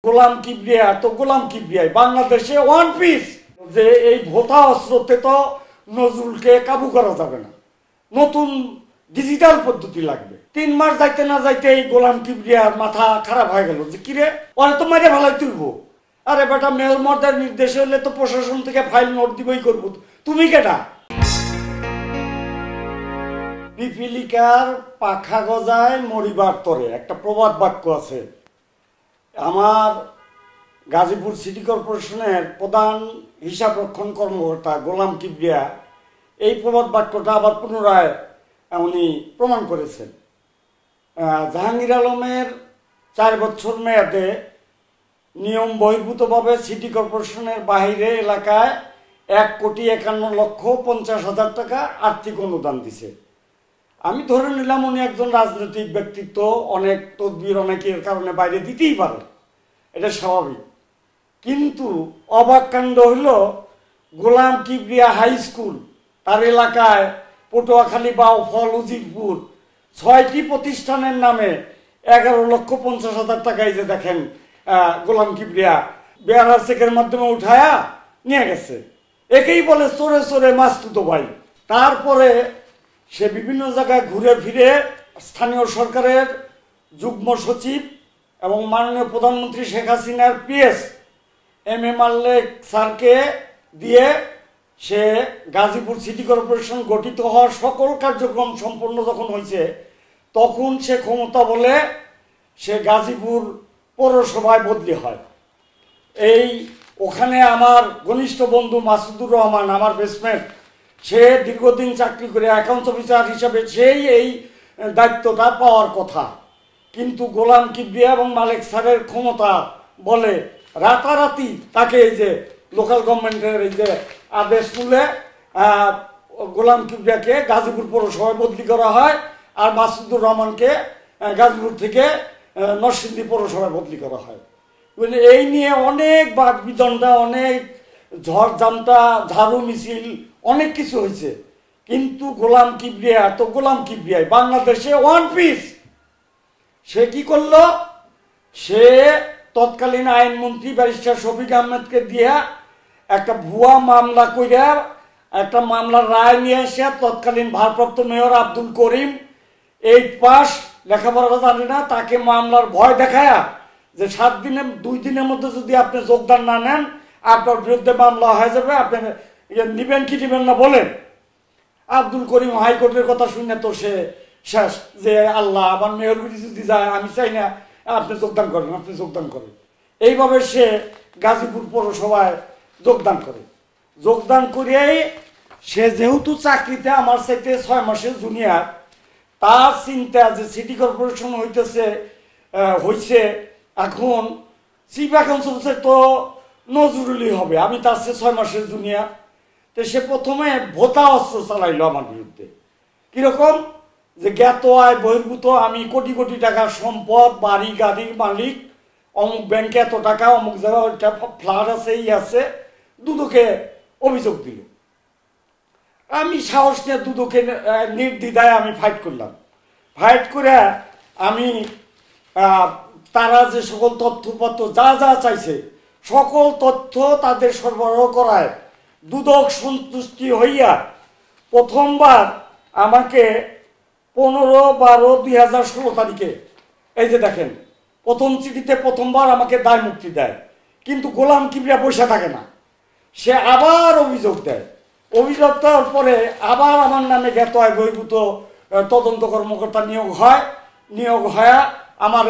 গোলাম কিবরিয়া তো গোলাম কিবরিয়াই বাংলাদেশে one piece. যে এই ভোতা অস্ত্রতে তো নজরুলকে কাবু করা যাবে না, নতুন ডিজিটাল পদ্ধতি লাগবে। 3 মাস যাইতে না যাইতে এই গোলাম কিবরিয়ার মাথা খারাপ হয়ে গেল যে কিরে ওরা তো মাঝে ভালাই তুলবো। আরে বেটা, মেয়র মর্দার নির্দেশ হলে তো প্রশাসন থেকে ফাইল নোট দিবই করবো, তুমি কেটা? পিপিলিকার পাখা গজায় মরিবার তরে একটা প্রবাদ বাক্য আছে। আমার গাজীপুর সিটি কর্পোরেশনের প্রধান হিসাবরক্ষণ কর্মকর্তা গোলাম কিবরিয়া এই প্রবাদ বাক্যটা আবার পুনরায় উনি প্রমাণ করেছেন। জাহাঙ্গীর আলমের 4 বছর মেয়াদে নিয়ম বহির্ভূতভাবে সিটি কর্পোরেশনের বাহিরে এলাকায় 1,51,50,000 টাকা আর্থিক অনুদান দিছে। আমি ধরে নিলাম উনি একজন রাজনৈতিক ব্যক্তিত্ব, অনেক তদবির অনেকের কারণে বাইরে দিতেই পারে, এটা স্বাভাবিক। কিন্তু অবাক কাণ্ড হইল, গোলাম কিবরিয়া হাই স্কুল তার এলাকায় পটুয়াখালী, বাউফল, উজিরপুর 6টি প্রতিষ্ঠানের নামে 11,50,000 টাকায় যে দেখেন গোলাম কিবরিয়া বেয়ারার চেকের মাধ্যমে উঠায়া নিয়ে গেছে। একেই বলে চোরে চোরে মাস্তুতো ভাই। তারপরে সে বিভিন্ন জায়গায় ঘুরে ফিরে স্থানীয় সরকারের যুগ্ম সচিব এবং মাননীয় প্রধানমন্ত্রী শেখ হাসিনার পিএস এম.এ. মাল্লেক স্যারকে দিয়ে সে গাজীপুর সিটি কর্পোরেশন গঠিত হওয়ার সকল কার্যক্রম সম্পন্ন যখন হয়েছে, তখন সে ক্ষমতা বলে সে গাজীপুর পৌরসভায় বদলি হয়। ওখানে আমার ঘনিষ্ঠ বন্ধু মাসুদুর রহমান, আমার বেস্টমেন্ট, সে দীর্ঘদিন চাকরি করে অ্যাকাউন্টস অফিসার হিসাবে সেই এই দায়িত্বটা পাওয়ার কথা। কিন্তু গোলাম কিবরিয়া এবং মালেক স্যারের ক্ষমতা বলে রাতারাতি তাকে এই যে লোকাল গভর্নমেন্টের এই যে আদেশ তুলে গোলাম কিবরিয়াকে গাজীপুর পৌরসভায় বদলি করা হয়, আর মাসুদুর রহমানকে গাজীপুর থেকে নরসিংদী পৌরসভায় বদলি করা হয়। এই নিয়ে অনেক বাদ বিদণ্ডা, অনেক ঝড় ঝামটা, ঝাড়ু মিছিল, অনেক কিছু হয়েছে। কিন্তু গোলাম কিবরিয়া তো গোলাম কিবরিয়াই বাংলাদেশে ওয়ান পিস। সে কি করলো? সে তৎকালীন আইনমন্ত্রী ব্যারিস্টার শফিক আহমেদকে দিয়া একটা ভুয়া মামলা কইরা একটা মামলার রায় নিয়ে এসে তৎকালীন ভারপ্রাপ্ত মেয়র আব্দুল করিম 8 পাস, লেখাপড়া জানে না, তাকে মামলার ভয় দেখায়া যে 2 দিনের মধ্যে যদি আপনি যোগদান না নেন আপনার বিরুদ্ধে মামলা হয়ে যাবে, আপনি নিবেন কি নিবেন না বলেন। আব্দুল করিম হাইকোর্টের কথা শুনে তো সে শেষ, যে আল্লাহ আমার মেয়রগুলি যদি যায়, আমি চাই না, আপনি যোগদান করেন, আপনি যোগদান করেন। এইভাবে সে গাজীপুর পৌরসভায় যোগদান করে। যোগদান করিয়াই সে যেহেতু চাকরিতে আমার চাইতে 6 মাসের জুনিয়র, তার চিন্তা যে সিটি কর্পোরেশন হয়েছে এখন চিফ অ্যাকাউন্টস অফিসার তো নজরুলই হবে, আমি তার চেয়ে 6 মাসের জুনিয়র। তো সে প্রথমে ভোতা অস্ত্র চালাইলো আমার বিরুদ্ধে। কিরকম? যে জ্ঞাত আয় বহির্ভূত, আমি কোটি কোটি টাকার সম্পদ, বাড়ি গাড়ির মালিক, অমুক ব্যাংকে এত টাকা, অমুক জায়গায় ওইটা ফ্ল্যাট আছে, এই আছে, দুদকে অভিযোগ দিল। আমি সাহস নিয়ে দুদকে নির্দ্বিধায় আমি ফাইট করলাম। ফাইট করে আমি তারা যে সকল তথ্যপত্র যা যা চাইছে সকল তথ্য তাদের সরবরাহ করায় দুদক সন্তুষ্টি হইয়া প্রথমবার আমাকে 15/12/2016 তারিখে, এই যে দেখেন, প্রথম চিঠিতে প্রথমবার আমাকে দায় মুক্তি দেয়। কিন্তু গোলাম কিবরিয়া বসে থাকে না, সে আবার অভিযোগ দেয়। অভিযোগ দেওয়ার পরে আবার আমার নামে জ্ঞাত আয় বহির্ভূত তদন্ত কর্মকর্তা নিয়োগ হয়ে আমার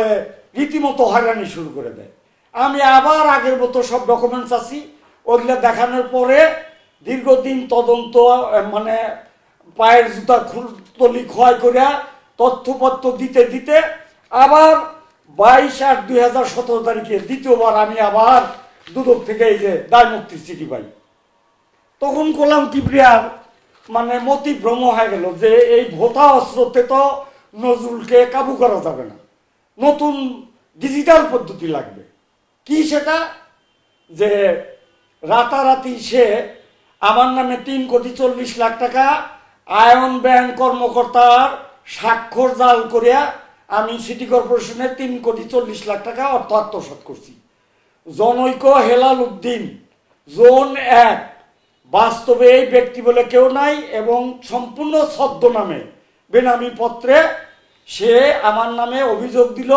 রীতিমতো হয়রানি শুরু করে দেয়। আমি আবার আগের মতো সব ডকুমেন্টস আছি, ওগুলো দেখানোর পরে দীর্ঘদিন তদন্ত, মানে পায়ের জুতা তলি ক্ষয় করে তথ্যপত্র দিতে দিতে আবার 22/8/2017 তারিখে দ্বিতীয়বার আমি আবার দুদক থেকে এই যে দায় মুক্তির চিঠি পাই। তখন গোলাম কিবরিয়ার মানে মতিভ্রম হয়ে গেল যে এই ভোতা অস্ত্রতে তো নজরুলকে কাবু করা যাবে না, নতুন ডিজিটাল পদ্ধতি লাগবে। কি সেটা? যে রাতারাতি সে আমার নামে 3,40,00,000 টাকা আয়ন ব্যাংক কর্মকর্তার স্বাক্ষর জাল করিয়া আমি সিটি কর্পোরেশনে 3,40,00,000 টাকা অর্থ আত্মসাৎ করছি। জনৈক হেলাল উদ্দিন, জোন 1। বাস্তবে এই ব্যক্তি বলে কেউ নাই এবং সম্পূর্ণ ছদ্মনামে বেনামি পত্রে সে আমার নামে অভিযোগ দিল।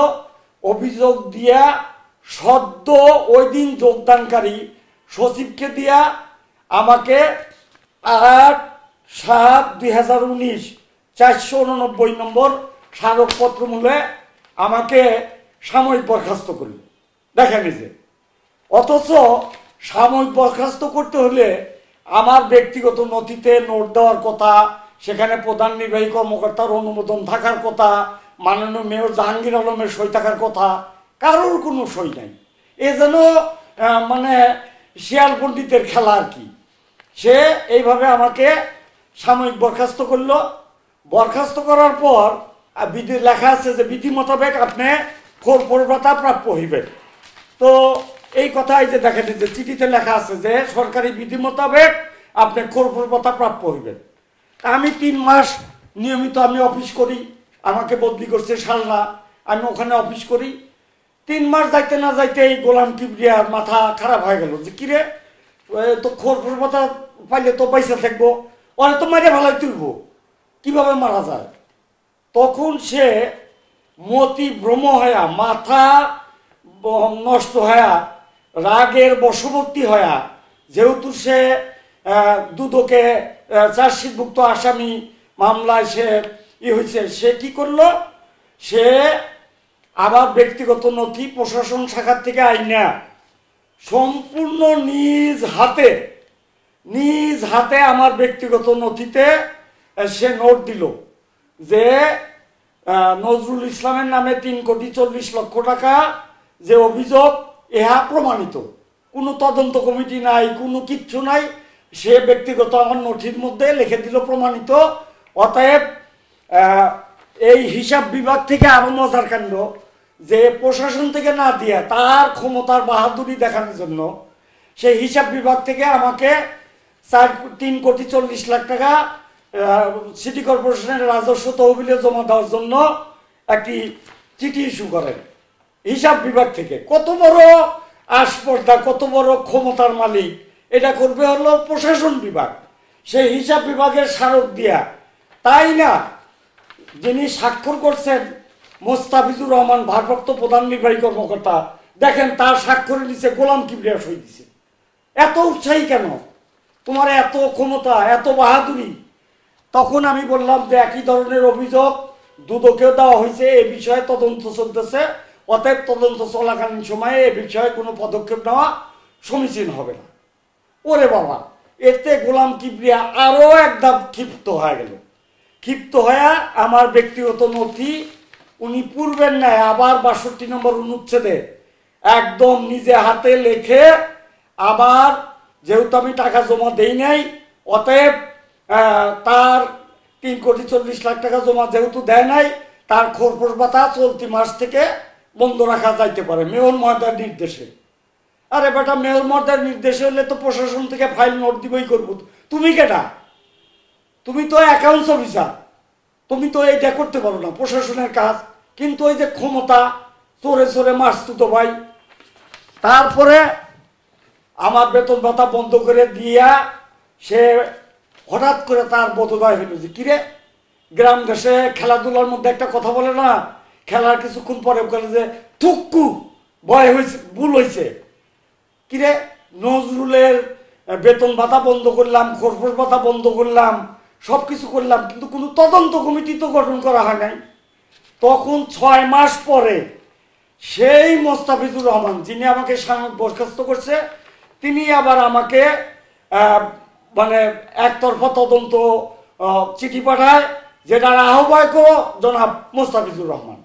অভিযোগ দিয়া সদ্য ওই দিন যোগদানকারী সচিবকে দিয়া আমাকে 8/7/2019 489 নম্বর স্মারকপত্র মূলে আমাকে সাময়িক বরখাস্ত করল। দেখেন যে, অথচ সাময়িক বরখাস্ত করতে হলে আমার ব্যক্তিগত নথিতে নোট দেওয়ার কথা, সেখানে প্রধান নির্বাহী কর্মকর্তার অনুমোদন থাকার কথা, মাননীয় মেয়র জাহাঙ্গীর আলমের সই থাকার কথা, কারোর কোনো সই নাই। এ যেন মানে শিয়াল পণ্ডিতের খেলা আর কি। সে এইভাবে আমাকে সাময়িক বরখাস্ত করলো। বরখাস্ত করার পর বিধি লেখা আছে যে বিধি মোতাবেক আপনি খোরপোর ভাতা প্রাপ্য হইবেন। তো এই কথাই যে দেখেন যে চিঠিতে লেখা আছে যে সরকারি বিধি মোতাবেক আপনি খোরপোর ভাতা প্রাপ্য হইবেন। আমি 3 মাস নিয়মিত আমি অফিস করি, আমাকে বদলি করছে সালনা, আমি ওখানে অফিস করি। 3 মাস যাইতে না যাইতে এই গোলাম কিবরিয়ার মাথা খারাপ হয়ে গেল যে কিরে তো খোরপোর ভাতা পাইলে তো পয়সা থাকবো, ওরা তো মারে ভালাই তুলবো, কিভাবে মারা যায়। তখন সে মতি ভ্রম হয়া, মাথা নষ্ট হয়া, রাগের বশবর্তী হয়া, যেহেতু সে দুদকে চার্জশিটভুক্ত আসামি মামলায় সে হয়েছে, সে কি করলো, সে আবার ব্যক্তিগত নথি প্রশাসন শাখার থেকে আইনা সম্পূর্ণ নিজ হাতে আমার ব্যক্তিগত নথিতে সে নোট দিল যে নজরুল ইসলামের নামে 3,40,00,000 টাকা যে অভিযোগ, ইহা প্রমাণিত। কোনো তদন্ত কমিটি নাই, কোনো কিচ্ছু নাই, সে ব্যক্তিগত আমার নথির মধ্যে লিখে দিল প্রমাণিত। অতএব এই হিসাব বিভাগ থেকে আরো মজার কাণ্ড যে প্রশাসন থেকে না দিয়ে তার ক্ষমতার বাহাদুরি দেখানোর জন্য সেই হিসাব বিভাগ থেকে আমাকে 3,40,00,000 টাকা সিটি কর্পোরেশনের রাজস্ব তহবিলে জমা দেওয়ার জন্য একটি চিঠি ইস্যু করেন হিসাব বিভাগ থেকে। কত বড় আসপর্দা, কত বড় ক্ষমতার মালিক, এটা করবে হলো প্রশাসন বিভাগ, সেই হিসাব বিভাগের স্মারক দিয়া। তাই না, যিনি স্বাক্ষর করছেন মোস্তাফিজুর রহমান, ভারপ্রাপ্ত প্রধান নির্বাহী কর্মকর্তা, দেখেন তার স্বাক্ষরের নিচে গোলাম কিবরিয়া সই দিছে। এত উৎসাহী কেন, তোমার এত ক্ষমতা, এত বাহাদুরি? তখন আমি বললাম যে একই ধরনের অভিযোগ দুদকেও দেওয়া হয়েছে, এ বিষয়ে তদন্ত চলতেছে, অতএব তদন্ত চলাকালীন সময়ে এ বিষয়ে কোনো পদক্ষেপ নেওয়া সমীচীন হবে না। ওরে বাবা, এতে গোলাম কিবরিয়া আরো একদম ক্ষিপ্ত হয়ে গেল। ক্ষিপ্ত হয়ে আমার ব্যক্তিগত নথি উনি পূর্বের ন্যায় আবার 62 নম্বর অনুচ্ছেদে একদম নিজে হাতে লেখে, আবার যেহেতু আমি টাকা জমা দেই নাই, অতএব তার 3,40,00,000 টাকা জমা যেহেতু দেয় নাই, তার খোরপোশ ভাতা চলতি মাস থেকে বন্ধ রাখা যাইতে পারে মেয়র মহোদয়ের নির্দেশে। আরে বেটা, মেয়র মহোদয়ের নির্দেশে হলে তো প্রশাসন থেকে ফাইল নোট দিবই করবো। তুমি কেটা? তুমি তো অ্যাকাউন্টস অফিসার, তুমি তো এইটা করতে পারো না, প্রশাসনের কাজ। কিন্তু ওই যে ক্ষমতা, চোরে চোরে মারছু তো ভাই। তারপরে আমার বেতন ভাতা বন্ধ করে দিয়া সে হঠাৎ করে তার বোধোদয় হইল যে কিরে, গ্রাম দেশে খেলাধুলার মধ্যে একটা কথা বলে না, খেলার কিছুক্ষণ পরে বলে যে থুক্কু ভয় হয়েছে, ভুল হয়েছে। কিরে, নজরুলের বেতন ভাতা বন্ধ করলাম, খরপোশ ভাতা বন্ধ করলাম, সব কিছু করলাম, কিন্তু কোনো তদন্ত কমিটি তো গঠন করা হয় নাই। তখন 6 মাস পরে সেই মোস্তাফিজুর রহমান, যিনি আমাকে সাময়িক বরখাস্ত করছে, তিনি আবার আমাকে মানে একতরফা তদন্ত চিঠি পাঠায়, যেটার আহ্বায়কও জনাব মোস্তাফিজুর রহমান।